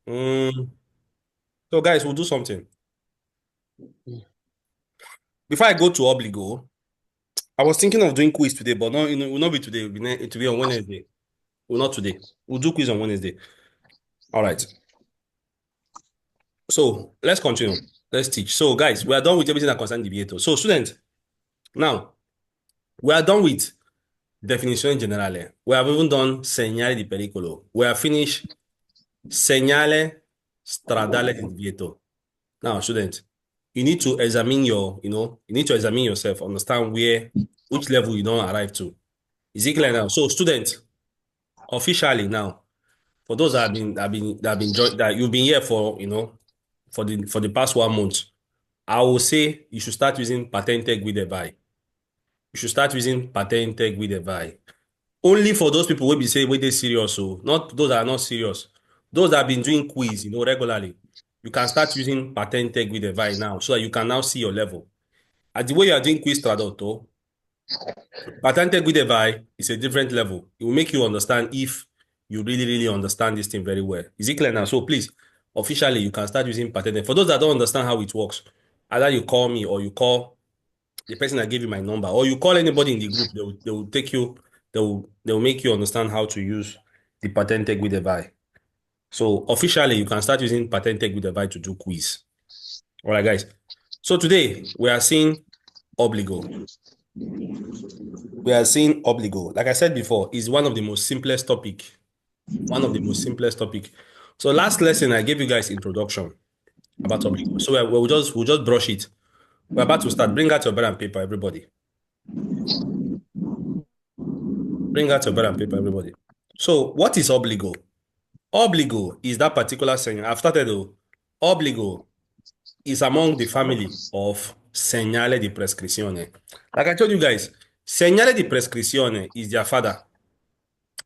Mm, so guys, we'll do something. Before I go to Obligo, I was thinking of doing quiz today, but no, it will not be today. It will be on Wednesday. Well, not today. We'll do quiz on Wednesday. All right. So let's continue. Let's teach. So guys, we are done with everything that concerns deviator. So students, now we are done with definition generale. We have even done segnale di pericolo. We have finished segnale stradale di divieto. Now, students, you need to examine you need to examine yourself, understand which level you don't arrive to. Is it clear now? So, students, officially now, for those that you've been here for, for the past 1 month, I will say you should start using patente guide vai. You should start using patente guide vai. Only for those people will be saying when they serious, so not those that are not serious. Those that have been doing quiz, regularly. You can start using patente guide vai now, so that you can now see your level. At the way you are doing quiz tradotto, patente guide vai is a different level. It will make you understand if you really, really understand this thing very well. Is it clear now? So please, officially, you can start using patente. For those that don't understand how it works, either you call me or you call the person that gave you my number, or you call anybody in the group, they will take you, they will make you understand how to use the patente guide vai. So officially, you can start using patente guide vai to do quiz. All right, guys. So today we are seeing obligo. We are seeing obligo. Like I said before, is one of the most simplest topic. One of the most simplest topic. So last lesson, I gave you guys introduction about obligo. So we'll just brush it. We're about to start. Bring out your pen and paper, everybody. Bring out your pen and paper, everybody. So what is obligo? Obligo is that particular saying. I've started though. Obligo is among the family of segnale di prescrizione. Like I told you guys, segnale di prescrizione is their father.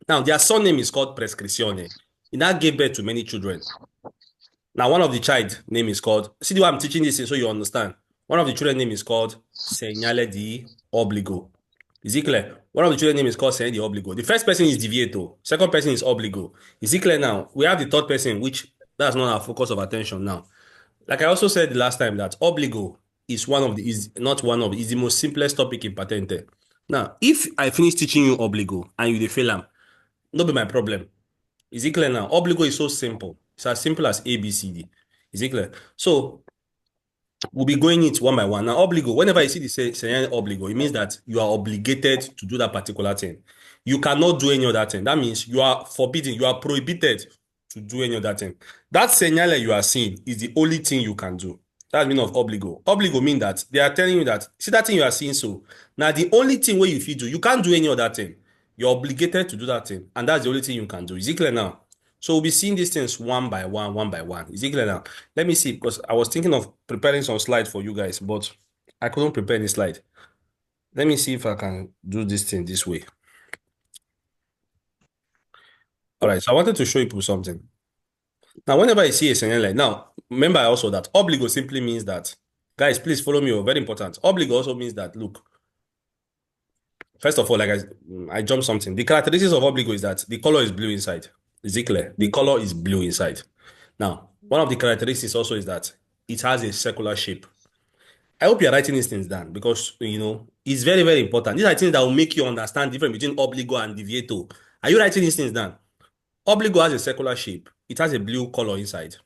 Now, their surname is called prescrizione. He now gave birth to many children. Now, one of the child name is called, see the way I'm teaching this so you understand. One of the children name is called Segnale di Obbligo. Is it clear? One of the children name is called Segnale di Obbligo. The first person is Divieto. Second person is Obbligo. Is it clear now? We have the third person, which that's not our focus of attention now. Like I also said the last time that Obbligo is is the most simplest topic in Patente. Now, if I finish teaching you Obbligo and you fail am, no be my problem. Is it clear now? Obligo is so simple. It's as simple as A, B, C, D. Is it clear? So we'll be going it one by one. Now, obligo, whenever you see the saying obligo, it means that you are obligated to do that particular thing. You cannot do any other thing. That means you are forbidden, you are prohibited to do any other thing. That segnale you are seeing is the only thing you can do. That's the meaning of obligo. Obligo means that they are telling you that, see that thing you are seeing so. Now, the only thing where you feel do, you can't do any other thing. You're obligated to do that thing. And that's the only thing you can do. Is it clear now? So we'll be seeing these things one by one, one by one. Is it clear now? Let me see, because I was thinking of preparing some slides for you guys, but I couldn't prepare any slide. Let me see if I can do this thing this way. All right, so I wanted to show you something. Now, whenever I see a scenario like now, remember also that obligo simply means that, guys, please follow me. Very important. Obligo also means that, look, first of all, like I jumped something. The characteristics of obligo is that the color is blue inside. Is it clear? The color is blue inside. Now, one of the characteristics also is that it has a circular shape. I hope you're writing these things down because, it's very, very important. These are things that will make you understand the difference between obligo and deviato. Are you writing these things down? Obligo has a circular shape. It has a blue color inside.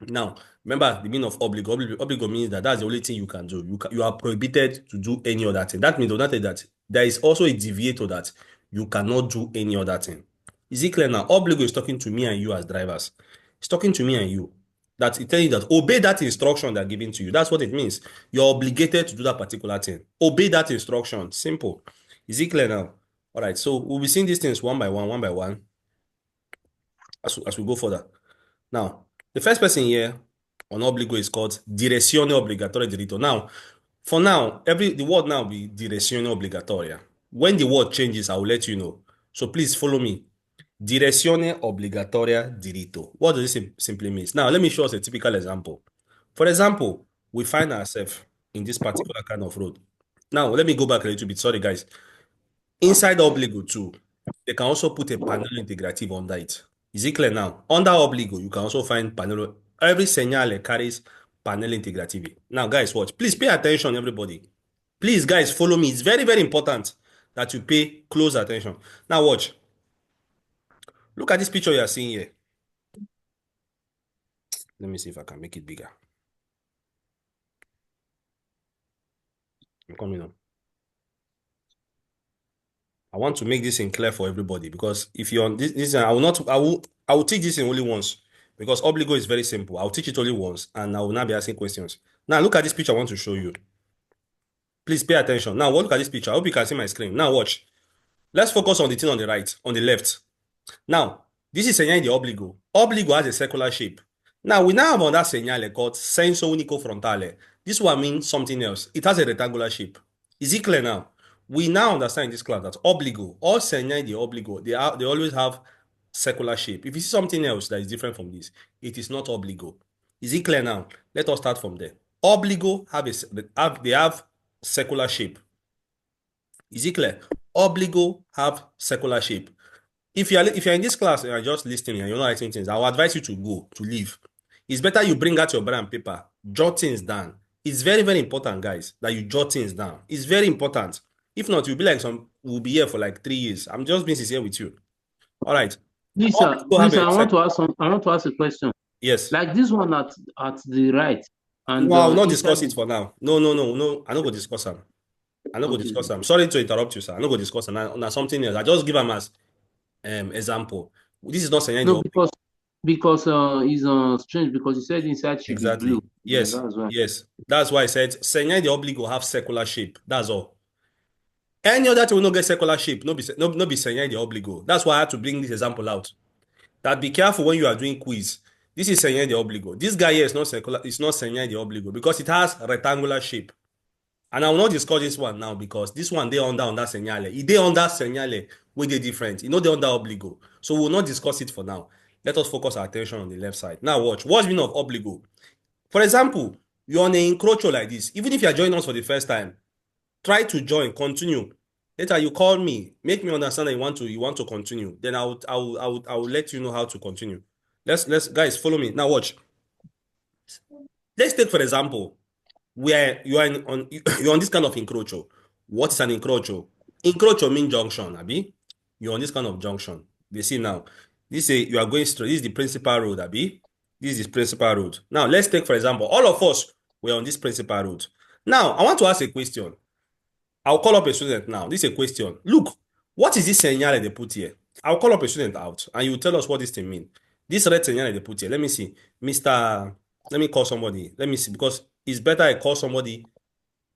Now, remember the meaning of obligo. Obligo means that that's the only thing you can do. You are prohibited to do any other thing. That means that there is also a deviator that you cannot do any other thing. Is it clear now? Obligo is talking to me and you as drivers. It's talking to me and you. That it tells you that obey that instruction they're giving to you. That's what it means. You're obligated to do that particular thing. Obey that instruction. Simple. Is it clear now? All right. So we'll be seeing these things one by one, as we go further. Now, the first person here on obligo is called direzione obbligatoria di rito. Now, for now, the word now will be direzione obbligatoria. When the word changes, I will let you know. So please follow me. Direzione obbligatoria di rito. What does this simply mean? Now, let me show us a typical example. For example, we find ourselves in this particular kind of road. Now, let me go back a little bit. Sorry, guys. Inside obligo too, they can also put a panel integrative under it. Is it clear now? Under obligo, you can also find panel. Every segnale carries panel integrativi. Now, guys, watch. Please pay attention, everybody. Please, guys, follow me. It's very, very important that you pay close attention. Now, watch. Look at this picture you are seeing here. Let me see if I can make it bigger. I'm coming on. I want to make this in clear for everybody, because if you're on this, I will teach this in only once, because obligo is very simple. I'll teach it only once and I will not be asking questions. Now look at this picture I want to show you. Please pay attention. Now look at this picture. I hope you can see my screen. Now watch. Let's focus on the thing on the right, on the left. Now, this is segnale di obbligo. Obbligo has a circular shape. Now, we now have another segnale called senso unico frontale. This one means something else. It has a rectangular shape. Is it clear now? We now understand in this class that obbligo, all segnali di obbligo, they always have circular shape. If you see something else that is different from this, it is not obbligo. Is it clear now? Let us start from there. Obbligo they have circular shape. Is it clear? Obbligo have circular shape. If you're in this class and you're just listening and you're not writing things, I will advise you to leave. It's better you bring out your pen and paper, jot things down. It's very, very important, guys, that you jot things down. It's very important. If not, you'll be like we'll be here for like 3 years. I'm just being sincere with you. All right. Lisa, I want to ask a question. Yes. Like this one at the right. And no, I will not discuss it for now. No. I don't go discuss them. I don't go discuss them. Sorry to interrupt you, sir. I don't go discuss them. Now something else. I just give them as example. This is not saying no, because it's strange, because you said inside should be blue. Yes, yeah, that's why. yes. That's why I said segnale di obbligo have circular shape. That's all. Any other thing will not get circular shape. No be segnale di obbligo. That's why I had to bring this example out. That be careful when you are doing quiz. This is segnale di obbligo. This guy here is not circular. It's not segnale di obbligo because it has rectangular shape. And I will not discuss this one now because this one they under segnale. It they under segnale where they different. You know they under obbligo. So we will not discuss it for now. Let us focus our attention on the left side. Now watch. What's the meaning of obbligo? For example, you're on an encroacher like this. Even if you're joining us for the first time, try to join, continue. Later you call me, make me understand that you want to continue. Then I will let you know how to continue. Let's guys follow me. Now watch. Let's take for example, where you're on this kind of encroacher. What is an encroacher? Encroacher means junction, Abi. You're on this kind of junction. They see now. You are going straight. This is the principal road, Abi. This is principal road. Now, let's take, for example, all of us were on this principal road. Now, I want to ask a question. I'll call up a student now. This is a question. Look, what is this segnale they put here? I'll call up a student out, and you tell us what this thing means. This red segnale they put here. Let me see. Let me call somebody. Let me see, because it's better I call somebody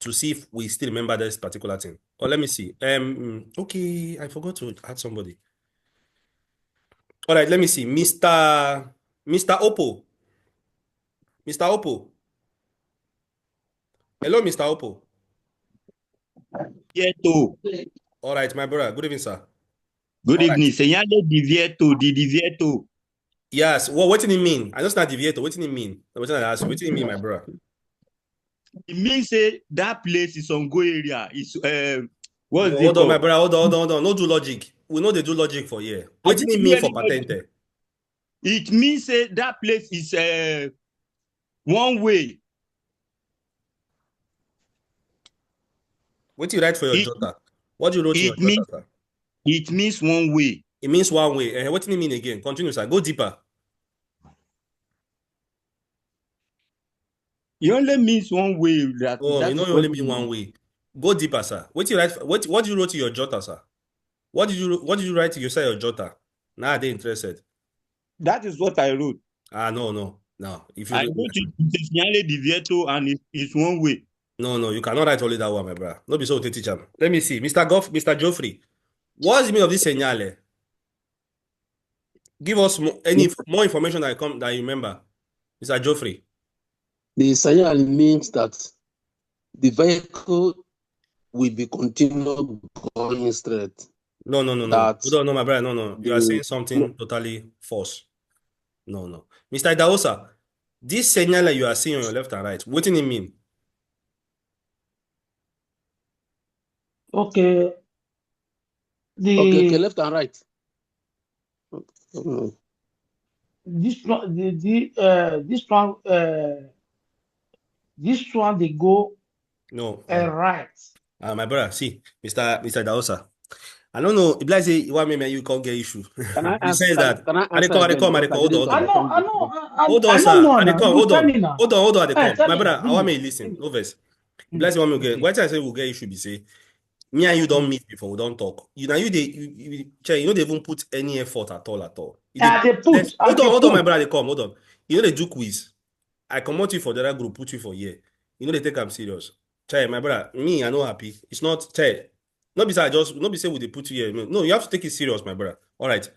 to see if we still remember this particular thing. Or let me see. Okay, I forgot to add somebody. All right, let me see. Mr. Oppo. Mr. Oppo. Hello, Mr. Oppo. Divieto. All right, my brother. Good evening, sir. Good evening. Segnale divieto, di divieto. Yes. Well, what do you mean? I just not divieto. What do you mean? What do you mean, my brother? It means that place is on go area. It's hold on, my brother. Hold on. No do logic. We know they do logic for here. What do you mean for patente? It means that place is one way. What do you write for your jota? What do you write in your jota, sir? It means one way. It means one way. What do you mean again? Continue, sir. Go deeper. It only means one way. You only mean one way. Go deeper, sir. What do you write? What do you write in your jota, sir? What did you write in your jota? Now they're interested. That is what I wrote. No. If you I wrote it segnale divieto and it's one way. No, you cannot write only that one, my brother. Not be so to teach him. Let me see. Mr. Geoffrey, what's the meaning of this segnale? Give us more information that you remember. Mr. Geoffrey. The segnale means that the vehicle will be continued going straight. No. No, my brother. No. You are saying something totally false. No. Mr. Idaosa, this segnale you are seeing on your left and right, what do you mean? Okay, left and right. this one, this one they go No. right. My brother, see, Mr. Daosa. I don't know. If like say you want me, man, you can't get issue. Can I The answer? sense that Can I I dey answer come, again because I hold didn't on, hold on. I understand know, the Hold on, I sir. don't know I dey now. come, You hold tell on. me now. Hold on, I dey come. Tell My me. brother, I want Give me me. listen. No verse. If like say want me get, Okay. what I say we'll get issue be say, me and you don't meet before, we don't talk. You know, you don't even put any effort at all. I they Hold on, my put. brother, they come, hold on. You know they do quiz. I come out you for the other group, put you for here. You know they take I'm serious. Chai, my brother, me, I know happy. It's not chai. Not be say I just not be say we they put you here. No, you have to take it serious, my brother. All right.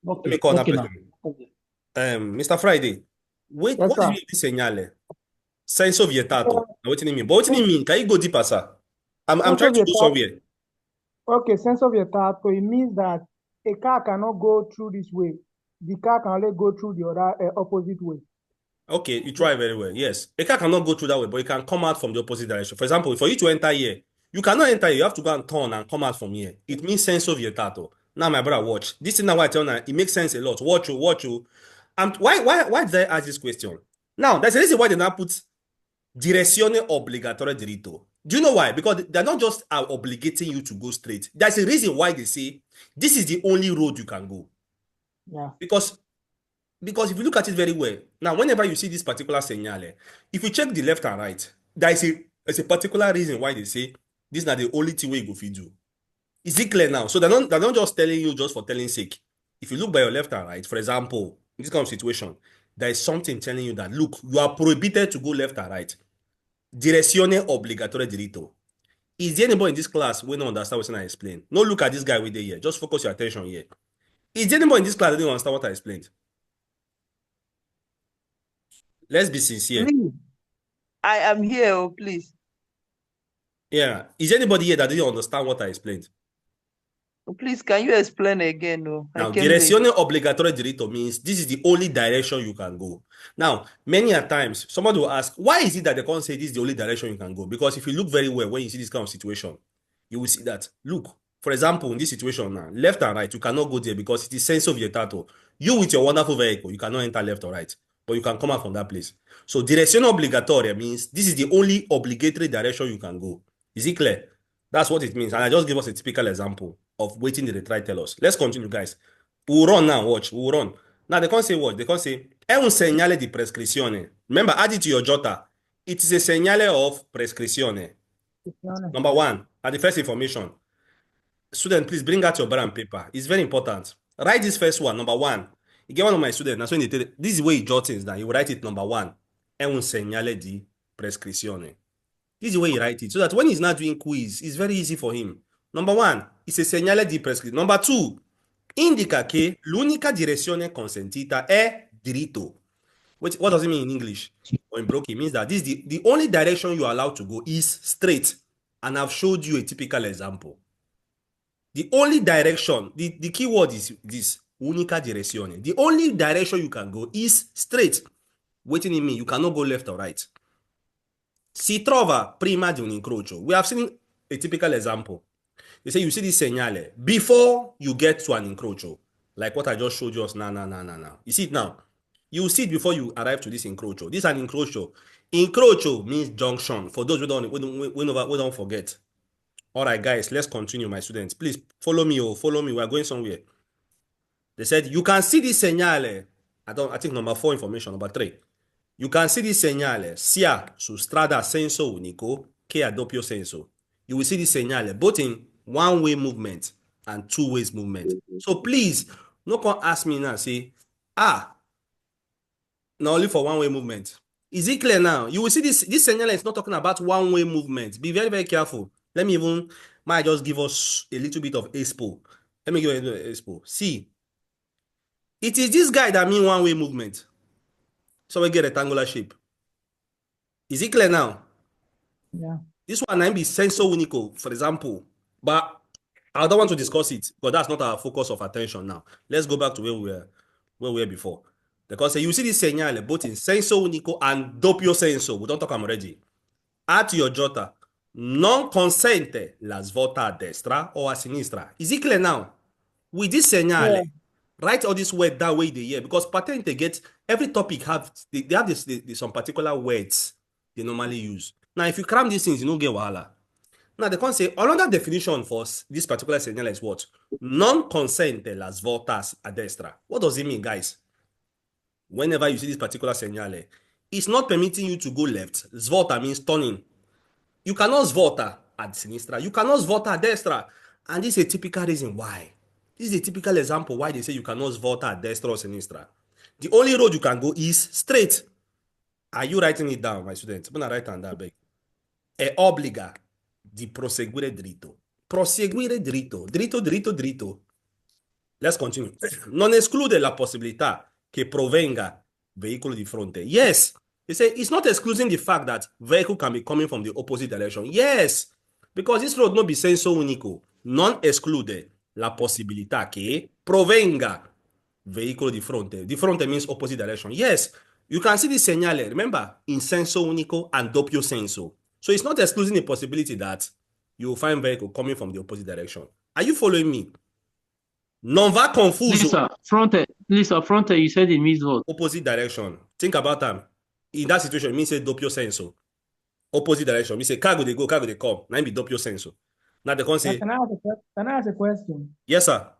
Let me Okay, call that okay now. person. Okay. Mr. Friday. Wait, Yes, what do you sir. mean this segnale? Sense of Uh, vietato. What do you mean? But what do you mean? Can you go deeper, sir? I'm Sense trying of to go vietato. somewhere. Okay, sense of vietato. It means that a car cannot go through this way. The car can only go through the other opposite way. Okay, you try very well. Yes. A car cannot go through that way, but it can come out from the opposite direction. For example, for you to enter here, you cannot enter here. You have to go and turn and come out from here. It means sense of vietato. Now, my brother, watch. This is now why I tell you, it makes sense a lot. Watch you. And why did I ask this question? Now, there's a reason why they now put direzione obbligatoria diritto. Do you know why? Because they're not just obligating you to go straight. There's a reason why they say this is the only road you can go. Yeah. Because if you look at it very well, now whenever you see this particular segnale, if you check the left and right, there's a particular reason why they say this is not the only thing we go fit do. Is it clear now? So they're not just telling you just for telling sake. If you look by your left and right, for example, in this kind of situation, there is something telling you that look, you are prohibited to go left and right. Direzione obbligatoria diritto. Is there anybody in this class who don't understand what I explained? No look at this guy with the here. Just focus your attention here. Is there anybody in this class that didn't understand what I explained? Let's be sincere. Please, I am here, oh, please. Yeah. Is there anybody here that didn't understand what I explained? Oh, please, can you explain again? Oh, I Now, came late. direzione obbligatoria diritto means this is the only direction you can go. Now, many a times, somebody will ask, why is it that they can't say this is the only direction you can go? Because if you look very well, when you see this kind of situation, you will see that, look, for example, in this situation now, left and right, you cannot go there because it is sense of vietato. You with your wonderful vehicle, you cannot enter left or right, but you can come out from that place. So, direzione obbligatoria means this is the only obligatory direction you can go. Is it clear? That's what it means. And I just give us a typical example of waiting that they try to tell us. Let's continue, guys. We'll run now, watch. We'll run. Now, they can't say what? They can't say, è un segnale di prescrizione. Remember, add it to your jota. It is a segnale of prescrizione. Number one, at the first information. Student, please bring out your bar and paper. It's very important. Write this first one, number one. You get one of my students, that's when they tell it, this is where you jot things down. You write it number one. È un segnale di prescrizione. This is the way he writes it. So that when he's not doing quiz, it's very easy for him. Number one, it's a segnale di prescrizione. Number two, indica che l'unica direzione consentita è diritto. What does it mean in English? Or in Broken, it means that this is the only direction you are allowed to go is straight. And I've showed you a typical example. The only direction, the key word is this, unica direzione. The only direction you can go is straight. What do you mean? You cannot go left or right. Si trova prima di un incrocio. We have seen a typical example. They say you see this segnale before you get to an incrocio. Like what I just showed you now. You see it now. You see it before you arrive to this incrocio. This is an incrocio. Incrocio means junction. For those who don't forget. All right, guys, let's continue, my students. Please follow me. Follow me. We are going somewhere. They said you can see this segnale. I think number 4 information. Number 3. You can see this segnale sia su strada a senso unico che a doppio senso. You will see this segnale both in one-way movement and two-way movement. So please, no come ask me now, say, not only for one-way movement. Is it clear now? You will see this segnale is not talking about one-way movement. Be very, very careful. Might just give us a little bit of expo. Let me give you an expo. See, it is this guy that mean one-way movement. So we get a rectangular shape. Is it clear now? Yeah. This one might be senso unico, for example. But I don't want to discuss it because that's not our focus of attention now. Let's go back to where we were before. Because you see this segnale both in senso unico and doppio senso. We don't talk already. Add to your jota. Non consente la svolta a destra o a sinistra. Is it clear now? With this segnale, Write all these words that way they hear, because patent they get every topic have they have some particular words they normally use. Now, if you cram these things, you don't get wahala. Now, they can say another definition for this particular segnale is what? Non consente las voltas a destra. What does it mean, guys? Whenever you see this particular segnale, it's not permitting you to go left. Svolta means turning. You cannot svolta at sinistra. You cannot svolta a destra. And this is a typical reason why. This is a typical example why they say you cannot svolta a destra or sinistra. The only road you can go is straight. Are you writing it down, my student? I'm going to write on that bag. È obbliga di proseguire dritto. Proseguire dritto. Dritto, dritto, dritto. Let's continue. Non esclude la possibilità che provenga veicolo di fronte. Yes. They say it's not excluding the fact that vehicle can be coming from the opposite direction. Yes. Because this road not be senso unico. Non esclude la possibilità che provenga veicolo di fronte. Di fronte means opposite direction. Yes. You can see this segnale, remember, in senso unico and doppio senso. So it's not excluding the possibility that you will find vehicle coming from the opposite direction. Are you following me? Non va confuso. Lisa, fronte, you said it means what? Opposite direction. Think about them. In that situation, it means a doppio senso. Opposite direction. Means a cargo they go, cargo they come. Now it be doppio senso. Now they can say, Can I ask a question? yes, sir.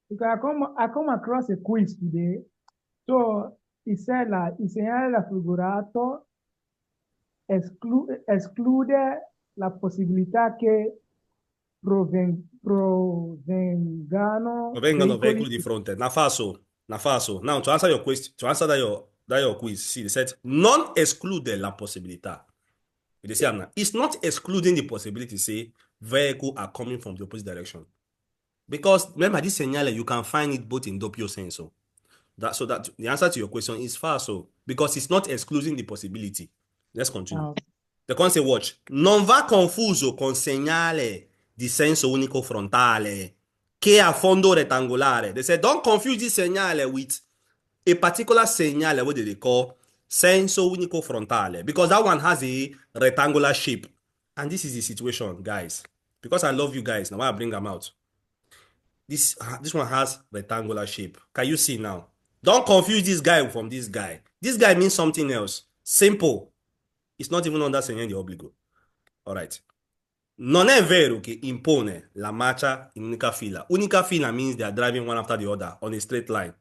Because I come across a quiz today. So it said like il segnale raffigurato esclude la possibilità che provengano veicoli di fronte. Na faso. Now to answer your question, to answer that your quiz, see, they said non exclude la possibilità. They say it's not excluding the possibility, say vehicle are coming from the opposite direction. Because remember this segnale, you can find it both in doppio senso. So that the answer to your question is falso, because it's not excluding the possibility. Let's continue. The can say watch. Non va confuso con segnale di senso unico frontale che a fondo rettangolare. They say don't confuse this segnale with a particular segnale, what they call senso unico frontale, because that one has a rectangular shape. And this is the situation, guys. Because I love you guys, now I bring them out. This one has rectangular shape. Can you see now? Don't confuse this guy from this guy. This guy means something else. Simple. It's not even under Segnale di Obbligo. All right. Non è vero che impone la marcia in unica fila. Unica fila means they are driving one after the other on a straight line.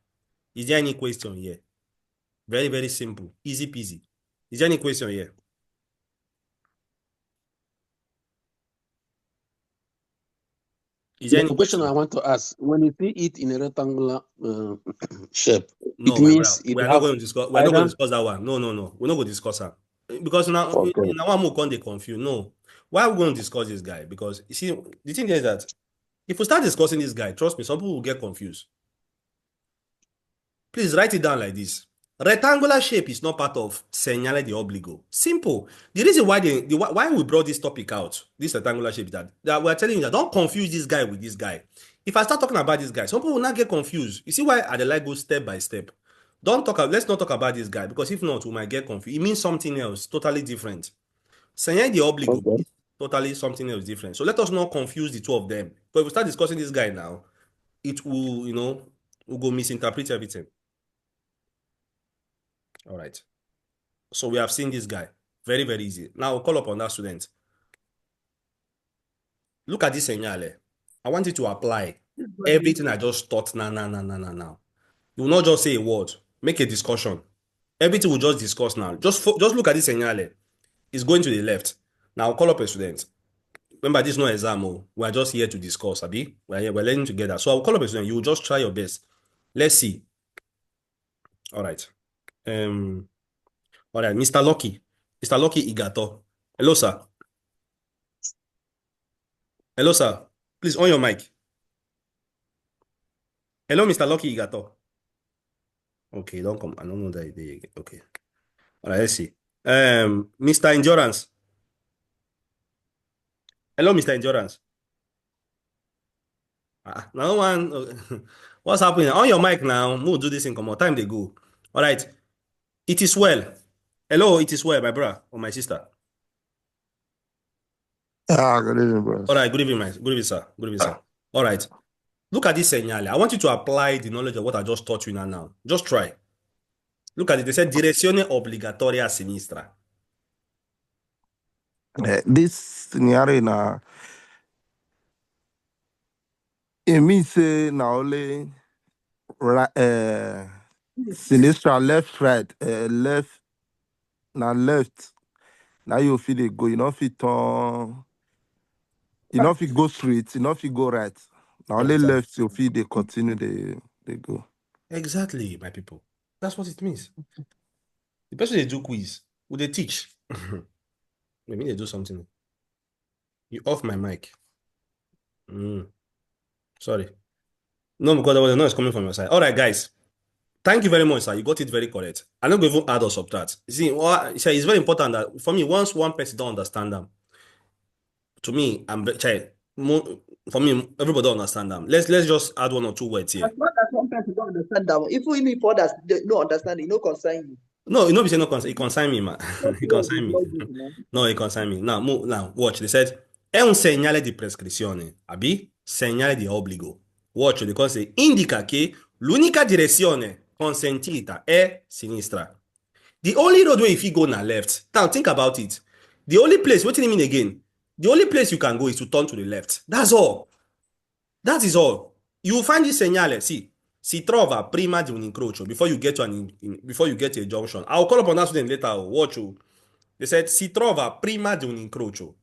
Is there any question here? Very, very simple. Easy peasy. Is there any question here? The question I want to ask, when you see it in a rectangular shape, no, it means we're not going to discuss. We're not going to discuss that one. No. We're not going to discuss that because now I'm going to confuse. No, why are we going to discuss this guy? Because you see, the thing is that if we start discussing this guy, trust me, some people will get confused. Please write it down like this. Rectangular shape is not part of Segnale di Obbligo. Simple. The reason why why we brought this topic out, this rectangular shape, is that we're telling you that don't confuse this guy with this guy. If I start talking about this guy, some people will not get confused. You see why I like go step by step. Let's not talk about this guy, because if not, we might get confused. It means something else, totally different. Segnale di Obbligo is totally something else different. So let us not confuse the two of them. But if we start discussing this guy now, it will, we'll go misinterpret everything. All right. So we have seen this guy. Very, very easy. Now we'll call upon that student. Look at this segnale. I want you to apply everything I just taught now. You will not just say a word. Make a discussion. Everything we'll just discuss now. Just look at this segnale. It's going to the left. Now I'll call up a student. Remember, this is no exam. We're just here to discuss, Abi. We're learning together. So I'll call up a student. You will just try your best. Let's see. All right. All right, Mr. Lucky Igato. Hello, sir. Hello, sir. Please on your mic. Hello, Mr. Lucky Igato. Okay, don't come. I don't know that they okay. All right, let's see. Mr. Endurance. Hello, Mr. Endurance. No one. What's happening? On your mic now. We'll do this in come on. Time they go. All right. It is well. Hello, it is well, my brother or my sister. Good evening, bro. All right, good evening, sir. Good evening, sir. All right. Look at this segnale. I want you to apply the knowledge of what I just taught you now. Just try. Look at it. They said direzione obbligatoria a sinistra. This scenario na it means say na only sinistra left right left na left. Now you feel it go. You know fit turn. You know fit go straight. You know fit go right. Now only Exactly. left you feel they continue they go. Exactly, my people. That's what it means. The person they do quiz, would they teach? Maybe they do something. You off my mic. Sorry. No, because I know it's coming from your side. All right, guys. Thank you very much, sir. You got it very correct. I'm not going to even add or subtract. See, it's very important that for me, once one person don't understand them, to me, for me, everybody don't understand them. Let's just add one or two words here. As long as one person don't understand that, even if others don't understand, it no concern you. No, you know, say no concern. It concern me, man. It concern me. No, it concern me. Now, watch. They said, è un segnale di prescrizione, abi? Segnale di obbligo. Watch, because it indica che l'unica direzione consentita è sinistra. The only road where if you go na left. Now, think about it. The only place, what do you mean again? The only place you can go is to turn to the left. That's all. That is all. You will find this segnale. See, si trova prima di un incrocio before you get to before you get to a junction. I'll call upon that student later. Watch you. They said si trova prima di un incrocio.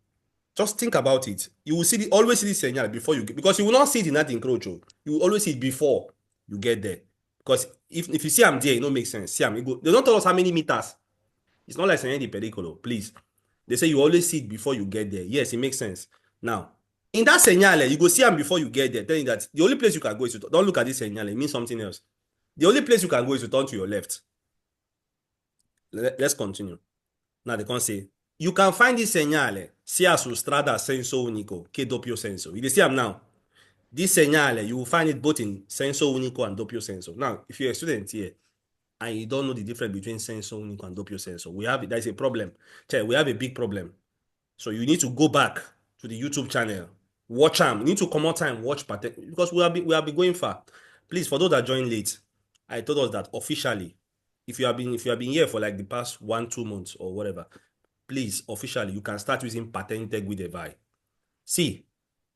Just think about it. You will always see this segnale before you get, because you will not see it in that incrocio. You will always see it before you get there. Because if you see I'm there, it don't make sense. See they don't tell us how many meters. It's not like Segnale Di Pericolo, please. They say you always see it before you get there. Yes, it makes sense. Now, in that segnale, you go see them before you get there, telling that the only place you can go is to don't look at this segnale, it means something else. The only place you can go is to turn to your left. Let's continue. Now they can say, you can find this segnale sia su strada a senso unico che doppio senso. You see them now. This segnale, you will find it both in senso unico and doppio senso. Now, if you're a student here and you don't know the difference between senso unico and doppio senso, there's a problem. We have a big problem. So you need to go back to the YouTube channel, watch them. You need to come out time, watch Patente, because we have been going far. Please, for those that joined late, I told us that officially, if you have been here for like the past 1-2 months or whatever, please, officially, you can start using Patente Guidevi. See,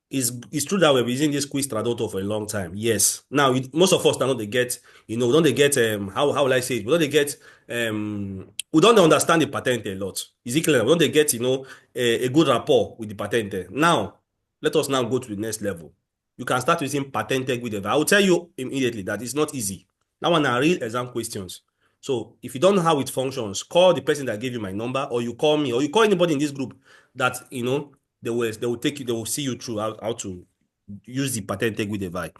it's true that we've been using this quiz tradotto for a long time. Yes. Now, most of us now they get, don't they get, how will I say it? We don't understand the Patente a lot. Is it clear? We don't they get, a good rapport with the Patente. Now, let us now go to the next level. You can start using Patente Guidevi. I will tell you immediately that it's not easy. That one are real exam questions. So if you don't know how it functions, call the person that gave you my number, or you call me, or you call anybody in this group that, they will see you through how to use the Patente Guidevi.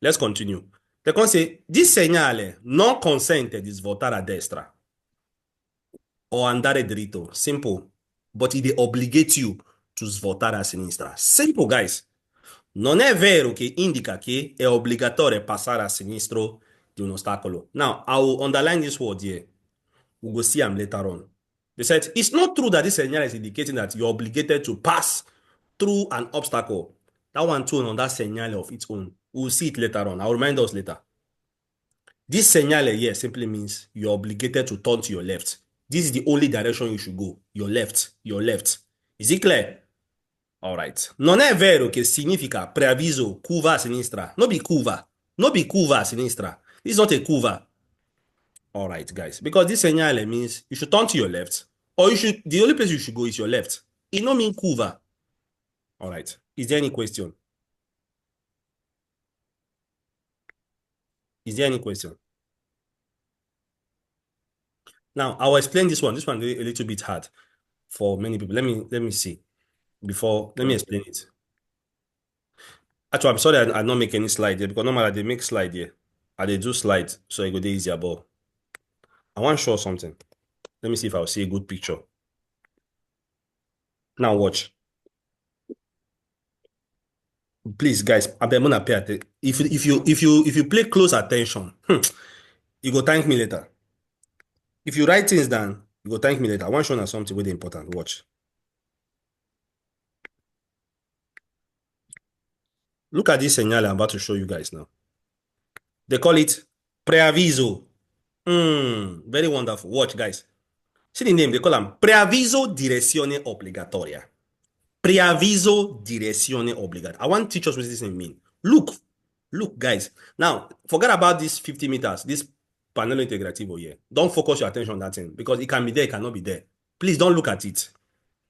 Let's continue. They can say, this segnale non consente di svoltare a destra o andare dritto. Simple. But it obligates you to svoltare a sinistra. Simple, guys. Non è vero che indica che è obbligatorio passare a sinistro di un ostacolo. Now, I will underline this word here. We will see them later on. They said, it's not true that this segnale is indicating that you're obligated to pass through an obstacle. That one too on that segnale of its own. We'll see it later on. I'll remind us later. This segnale here simply means you're obligated to turn to your left. This is the only direction you should go. Your left. Your left. Is it clear? All right. Non è vero che significa preavviso curva a sinistra. No be curva. No be curva a sinistra. This is not a curva. All right, guys. Because this segnale means you should turn to your left. Or the only place you should go is your left. It no mean curva. All right. Is there any question? Is there any question? Now, I'll explain this one. This one is a little bit hard for many people. Let me see. Let me explain it. Actually, I'm sorry I not make any slide here, because normally they make slide here. And they do slide, so it go easier, but I want to show something. Let me see if I'll see a good picture. Now watch. Please, guys, I'm gonna pay attention. If you play close attention, you go thank me later. If you write things down, you go thank me later. I want to show you something really important. Watch. Look at this segnale I'm about to show you guys now. They call it preaviso. Very wonderful. Watch, guys. See the name, they call them preaviso direzione obbligatoria. Preaviso direzione obbligatoria. I want to teach us what this name means. Look, guys. Now, forget about this 50 meters, this panel integrativo here. Don't focus your attention on that thing because it can be there, it cannot be there. Please don't look at it.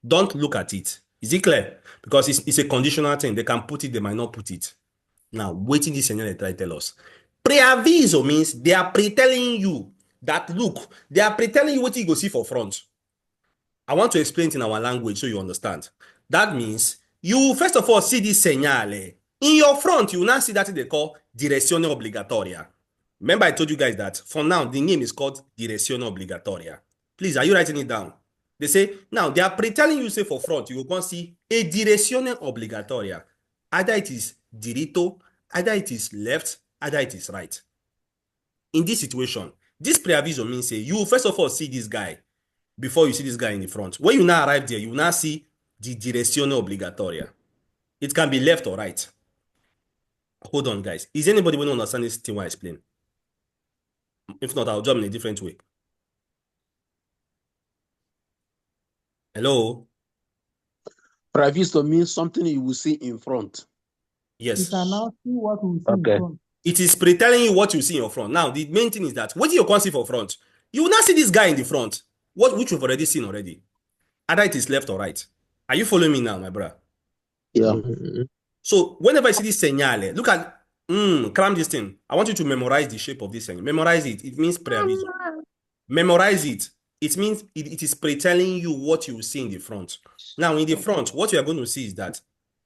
Don't look at it. Is it clear? Because it's a conditional thing. They can put it, they might not put it. Now, waiting this segnale try to tell us. Preaviso means they are pre-telling you that, look, they are pre-telling you what you go see for front. I want to explain it in our language so you understand. That means you first of all see this segnale. In your front, you will now see that they call direzione obbligatoria. Remember I told you guys that for now, the name is called direzione obbligatoria. Please, are you writing it down? They say, now they are pre-telling you, say for front, you will see a direzione obbligatoria. Either it is diritto, either it is left, either it is right. In this situation, this preaviso means say you first of all see this guy before you see this guy in the front. When you now arrive there, you now see the direzione obbligatoria. It can be left or right. Hold on, guys. Is anybody going to understand this thing I explain? If not, I'll jump in a different way. Hello? Previsto means something you will see in front. You Yes. can now see what we see in Okay. front. It is pre-telling you what you see in your front. Now, the main thing is that what you can see for front, you will not see this guy in the front, which you've already seen already. Either it is left or right. Are you following me now, my brother? Yeah. So whenever I see this segnale, look at, cram this thing. I want you to memorize the shape of this segnale. Memorize it. It means preaviso. Memorize it. It means it is pre-telling you what you will see in the front. Now, in the front, what you are going to see is that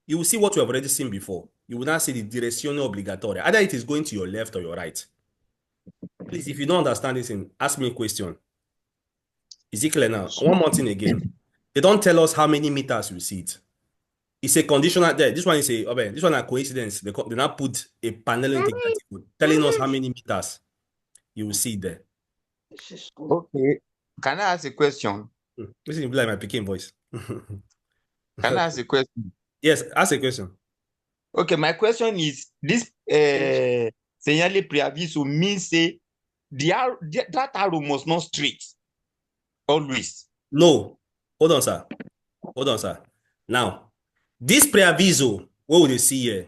you will see what you have already seen before. You will now see the direzione obbligatoria. Either it is going to your left or your right. Please, if you don't understand this, ask me a question. Is it clear now? One more thing again. They don't tell us how many meters you see it. It's a conditional there. This one is this one a coincidence. They now put a panel integrative telling us how many meters you will see there. Okay. Can I ask a question? This is like my Peking voice. Can I ask a question? Yes, ask a question. Okay, my question is this segnale preaviso means say that arrow must not straight always. No. Hold on, sir. Hold on, sir. Now, this preaviso, what would you see here?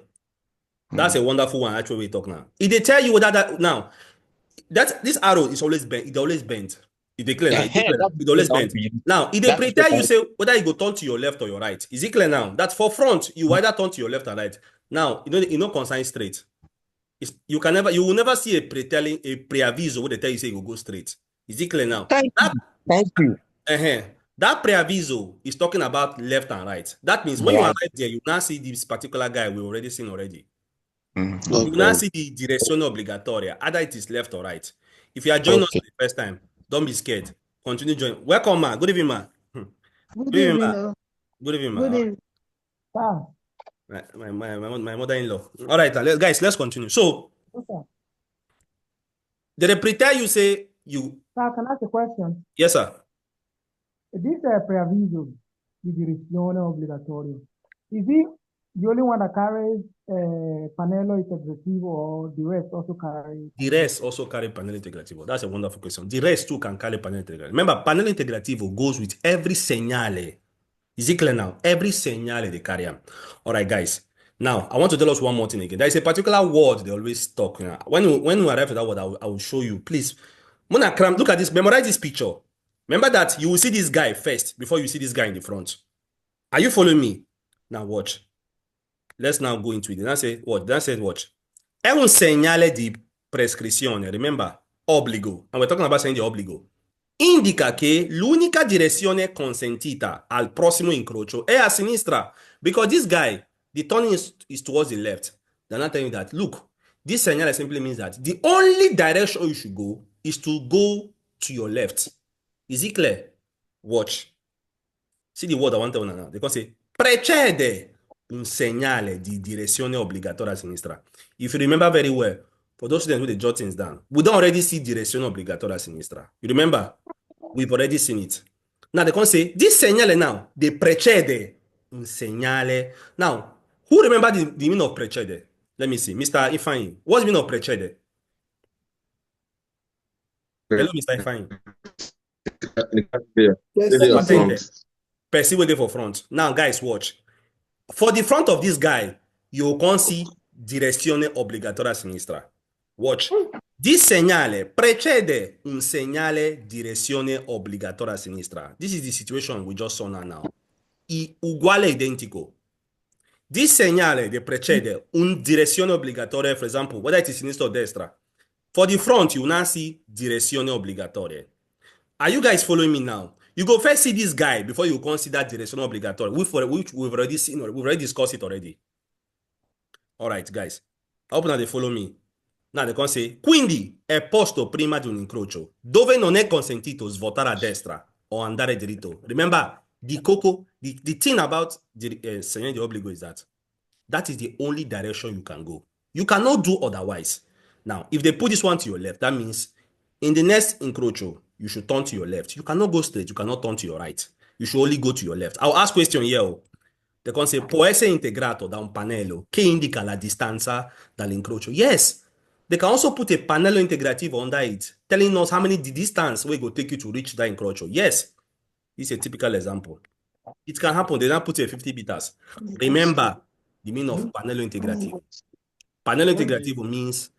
That's a wonderful one, actually, we talk now. If they tell you that now, that this arrow is always bent, it always bent. If they clear now, it always bent. Now, if they pretend you say whether you go turn to your left or your right, is it clear now? That for front, you either turn to your left or right. Now, you know concern straight. You will never see a preaviso where they tell you say you go straight. Is it clear now? Thank you. That preaviso is talking about left and right. That means when you arrive there, you now see this particular guy we already seen already. Okay. You now see the direzione obbligatoria. Either it is left or right. If you are joining us for the first time, don't be scared. Continue joining. Welcome, ma. Good evening, ma. Good evening. ma. Good evening, ma. Good evening. Ah, My mother-in-law. All right, guys, let's continue. So, okay. did they pretend you say you... Sir, can I ask a question? Yes, sir. This preaviso, the direzione obbligatoria, is it the only one that carries panello integrativo or the rest also carry? The rest also carry panel integrativo. That's a wonderful question. The rest too can carry panel integrativo. Remember, panel integrativo goes with every segnale. Is it clear now? Every segnale they carry. All right, guys. Now, I want to tell us one more thing again. There is a particular word they always talk. When we arrive at that word, I will show you. Please, look at this. Memorize this picture. Remember that you will see this guy first before you see this guy in the front. Are you following me? Now, watch. Let's now go into it. Then I said, what? Then I said, watch. È un segnale di prescrizione. Remember, obbligo. And we're talking about saying the obbligo. Indica che l'unica direzione consentita al prossimo incrocio è a sinistra. Because this guy, the turning is towards the left. They're not telling you that. Look, this segnale simply means that the only direction you should go is to go to your left. Is it clear? Watch. See the word I want to know now. They can say, precede un segnale di direzione obbligatoria a sinistra. If you remember very well, for those students with the jot things down, we don't already see direzione obbligatoria a sinistra. You remember? We've already seen it. Now they can say, this segnale now, they precede un segnale. Now, Who remember the meaning of precede? Let me see. Mr. Ifeanyi, what's the meaning of precede? Hello, Mr. Ifeanyi. Patente. Perceive where they for front. Now, guys, watch. For the front of this guy, you can see direzione obbligatoria a sinistra. Watch. This segnale precede un segnale direzione obbligatoria a sinistra. This is the situation we just saw now. Uguale identico. This segnale de precede un direzione obbligatoria, for example, whether it is sinistra or destra. For the front, you now see direzione obbligatoria. Are you guys following me now? You go first see this guy before you consider direzione obbligatoria, which we've already seen, we've already discussed it already. All right, guys. I hope now they follow me. Now they can say, quindi è posto prima di un incrocio, dove non è consentito svuotare a destra o andare diritto. Remember, the thing about the segnale di obbligo is that is the only direction you can go. You cannot do otherwise. Now, if they put this one to your left, that means in the next incrocio, you should turn to your left. You cannot go straight. You cannot turn to your right. You should only go to your left. I'll ask question here. They can say, può essere integrato da un pannello che indica la distanza dall'incrocio. Yes. They can also put a pannello integrativo under it, telling us how many the distance will go take you to reach that incrocio. Yes. This is a typical example. It can happen. They don't put a 50 meters. Remember the meaning of pannello integrativo. Pannello integrativo means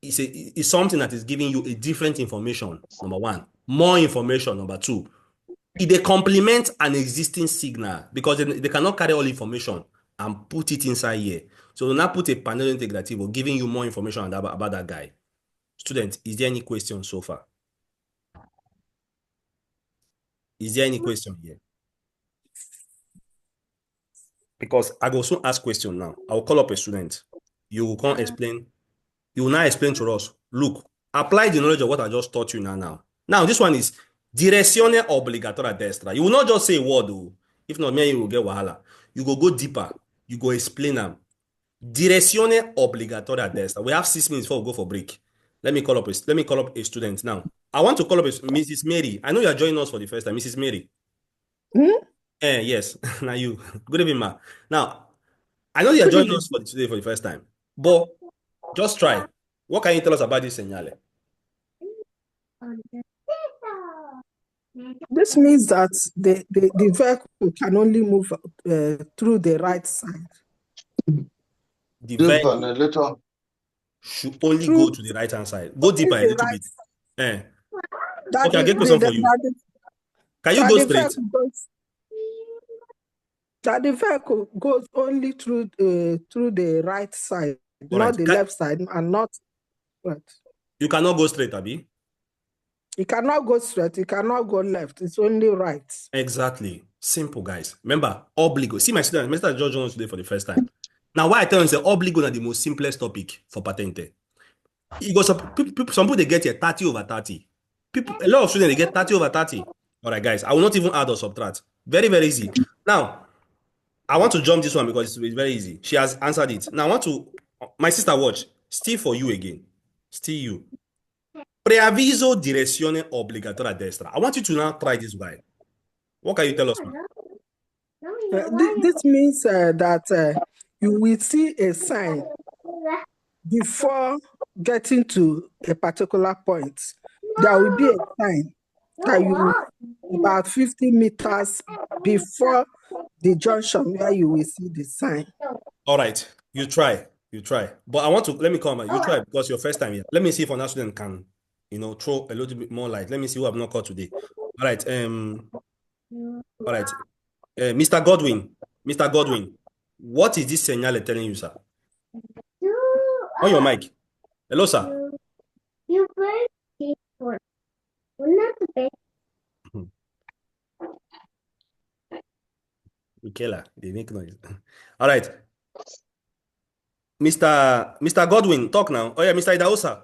it's something that is giving you a different information, number one. More information, number two. They complement an existing signal because they cannot carry all information and put it inside here. So they'll now put a pannello integrativo giving you more information about that guy. Student, is there any question so far? Is there any question here? Because I will soon ask question now. I will call up a student. You will come explain. You will now explain to us. Look, apply the knowledge of what I just taught you now. Now, this one is direzione obbligatoria a destra. You will not just say a word. If not, me, you will get wahala. You go deeper. You go explain them. Direzione obbligatoria a destra. We have 6 minutes before we go for break. Let me call up a student now. I want to call up Mrs. Mary. I know you are joining us for the first time, Mrs. Mary. Yes, now you. Good evening, ma. Now, I know you are joining us today for the first time, but just try. What can you tell us about this segnale? This means that the vehicle can only move through the right side. The vehicle should only go to the right-hand side. Go deeper a little bit. Okay, I'll get question for you. Can you go straight? That the vehicle goes only through the right side, not the left side, and not right. You cannot go straight, Abi. You cannot go straight. You cannot go left. It's only right. Exactly. Simple, guys. Remember, obbligo. See my student, Mr. George Jones today for the first time. Now, why I tell you, say obbligo is the most simplest topic for patente. Some people they get here 30 over 30. A lot of students they get 30 over 30. All right, guys. I will not even add or subtract. Very, very easy. Now, I want to jump this one because it's very easy. She has answered it. Now, I want to, my sister, watch. Still for you again. Still you. Preavviso direzione obbligatoria a destra. I want you to now try this guy. What can you tell us? This means that you will see a sign before getting to a particular point. There will be a sign that you about 50 meters before the junction where you will see the sign. All right, you try. But I want to, let me come. You try because your first time here. Let me see if another student can, throw a little bit more light. Let me see who I've not caught today. All right. Mr. Godwin, what is this segnale telling you, sir? On your mic. Hello, sir. Michaela, they make noise. All right. Mr. Godwin, talk now. Oh yeah, Mr. Idaosa.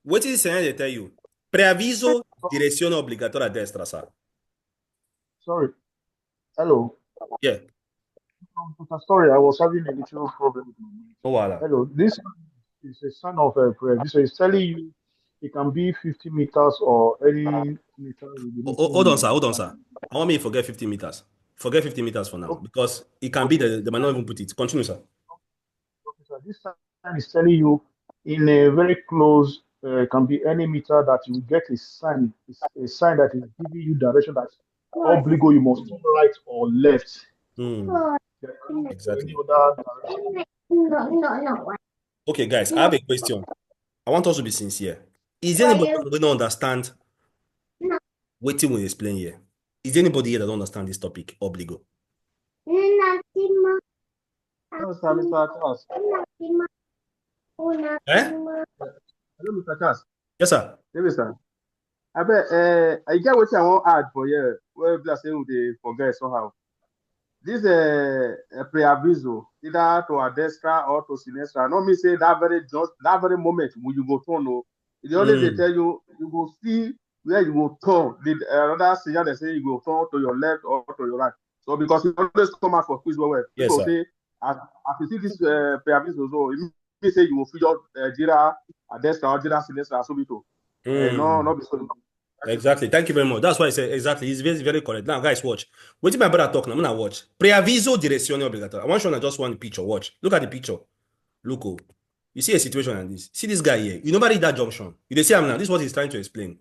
What is the segnale they tell you? Preavviso direzione obbligatoria a destra, sir. Sorry. Hello. Yeah. Sorry, I was having a little problem. Oh, wow. Hello. This is a sign of a preavviso. It's telling you it can be 50 meters or any meter. Hold on, sir. I want me to forget 50 meters. Forget 50 meters for now because it can be that they might not even put it. Continue, sir. Okay, so this sign is telling you in a very close, can be any meter that you get a sign. It's a sign that is giving you direction that's obligo. You must turn right or left. There can be Exactly. any other direction. Okay, guys, I have a question. I want us to be sincere. Is there anybody who don't understand what we explain here? Is there anybody here that don't understand this topic, obligo? No, sir, Mr. Charles. Eh? Hello, Mr. Charles. Yes, sir. Maybe, sir. I bet I get what I want to add for you. Well, just saying they forget somehow. This pre-aviso, either to a destra or to sinistra, not me say that very moment when you go turn, no, it only they tell you you go see where you go turn. The another signal they say you go turn to your left or to your right. So because you always come out for quiz where Yes, people sir. say as you see this pre-aviso, so it means say you will figure jira a destra or jira sinistra so bito. No, be so. Exactly. Thank you very much. That's why I said exactly. It's very, very correct. Now, guys, watch. What did my brother talk now? I'm gonna watch. Preaviso direzione obbligatoria. I want to show you just one picture. Watch. Look at the picture. Look, oh. You see a situation like this. See this guy here. You never read that junction. You dey see him now. This is what he's trying to explain.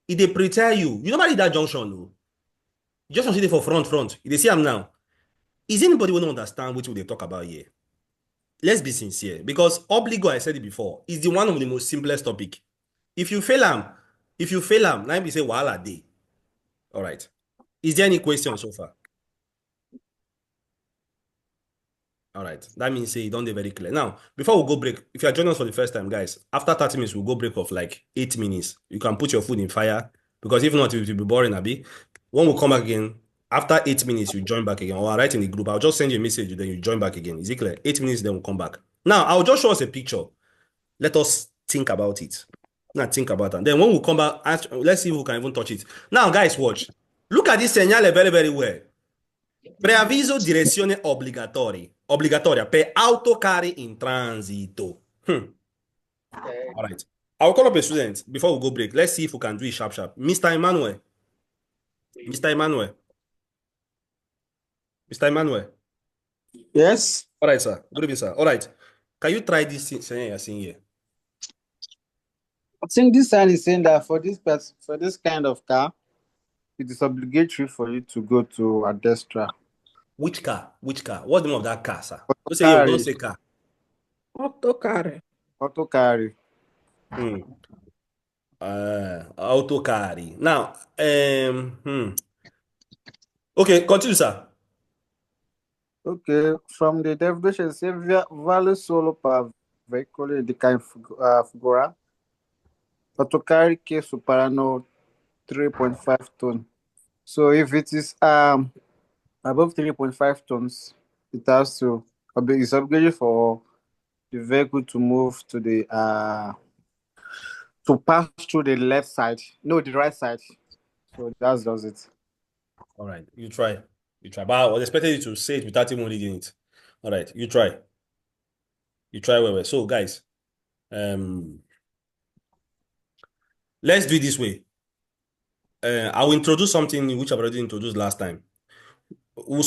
He dey prepare you. You never read that junction, no. You just want to see it for front. You dey see him now. Is anybody who don't understand what they talk about here? Let's be sincere. Because obligo, I said it before, is the one of the most simplest topic. If you fail him, now we say wahala day. All right. Is there any question so far? All right. That means say you don't dey very clear. Now, before we go break, if you are joining us for the first time, guys, after 30 minutes, we'll go break of like 8 minutes. You can put your food in fire because if not, it will be boring, Abi. When we come back again, after 8 minutes, you join back again. Or I'll write in the group. I'll just send you a message, then you join back again. Is it clear? 8 minutes, then we'll come back. Now, I'll just show us a picture. Let us think about it. Now, think about it. Then when we come back, let's see if we can even touch it. Now, guys, watch. Look at this segnale very, very well. Preavviso direzione obbligatoria per autocarri in transito. All right. I'll call up a student before we go break. Let's see if we can do it sharp. Mr. Emmanuel. Yes. All right, sir. Good evening, sir. All right. Can you try this thing you're seeing here? I think this sign is saying that for this kind of car, it is obligatory for you to go to a destra. Which car? What's the name of that car, sir? Don't say car. Autocarry. Autocarri. Now, okay, continue, sir. Okay, from the definition, it says value solo per vehicle indica figura. Autocarry che superano 3.5 ton. So if it is above 3.5 tons, it has to it's obligatory for the vehicle to move to the to pass through the left side, no, the right side. So that does it. All right, you try. But I was expecting you to say it without even reading it. All right, you try. Well. So, guys, let's do it this way. I will introduce something which I've already introduced last time. We'll